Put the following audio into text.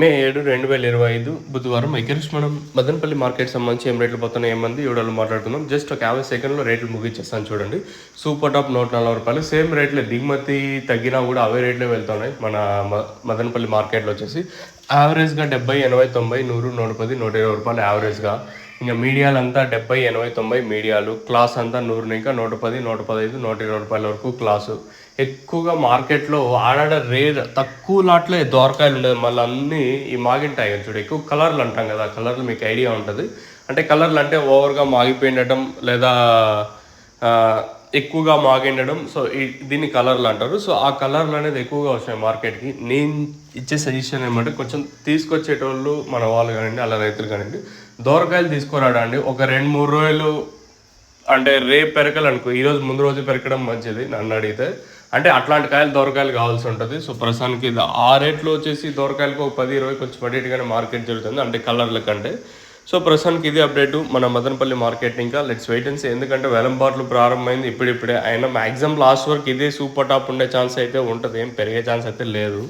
మే 7, 2025 బుధవారం ఎగరిస్ట్ మనం మదనపల్లి మార్కెట్ సంబంధించి ఏం రేట్లు పోతున్నాయి ఏమంది వీడియోలో మాట్లాడుకుందాం. జస్ట్ ఒక 50 సెకండ్లో రేట్లు ముగించేస్తాను చూడండి. సూపర్ టాప్ ₹140 సేమ్ రేట్లే, దిగుమతి తగ్గినా కూడా అవే రేట్లే వెళ్తున్నాయి మన మదనపల్లి మార్కెట్లో వచ్చేసి. యావరేజ్గా 70, 80, 90, 100, 110, ₹120 యావరేజ్గా. ఇంకా మీడియాలు అంతా 70, 80, 90 మీడియాలు. క్లాస్ అంతా 100 ఇంకా 110, 115, ₹120 వరకు క్లాసు. ఎక్కువగా మార్కెట్లో ఆడాడ రేర్ తక్కువ లాట్లే దోరకాయలు ఉండదు. మళ్ళీ అన్నీ ఈ మాగింటాయి కదా చూడు, ఎక్కువ కలర్లు అంటాం కదా, కలర్లు మీకు ఐడియా ఉంటుంది. అంటే కలర్లు అంటే ఓవర్గా మాగిపోయిండటం లేదా ఎక్కువగా మాగిండడం. సో దీన్ని కలర్లు అంటారు. సో ఆ కలర్లు అనేది ఎక్కువగా వస్తాయి మార్కెట్కి. నేను ఇచ్చే సజెషన్ ఏమంటే కొంచెం తీసుకొచ్చేటోళ్ళు మన వాళ్ళు కానివ్వండి, అలా రైతులు కానివ్వండి, దోరకాయలు తీసుకురాడండి. ఒక 2-3 రోజులు అంటే రేపు పెరకలు అనుకో, ఈరోజు ముందు రోజు పెరకడం మంచిది నన్ను అడిగితే. అంటే అట్లాంటి కాయలు దోరకాయలు కావాల్సి ఉంటుంది. సో ప్రస్తుతానికి ఇది ఆ రేట్లో వచ్చేసి దోరకాయలకు 10-20 కొంచెం పడేట్టుగానే మార్కెట్ జరుగుతుంది, అంటే కలర్ల కంటే. సో ప్రస్తుతానికి ఇది అప్డేట్ మన మదనపల్లి మార్కెట్. ఇంకా లెట్స్ వెయిట్ అండ్ సీ, ఎందుకంటే వెలంపాట్లు ప్రారంభమైంది ఇప్పుడిప్పుడే. అయినా మ్యాక్సిమం లాస్ట్ వరకు ఇదే సూపర్ టాప్ ఉండే ఛాన్స్ అయితే ఉంటుంది, ఏం పెరిగే ఛాన్స్ అయితే లేదు.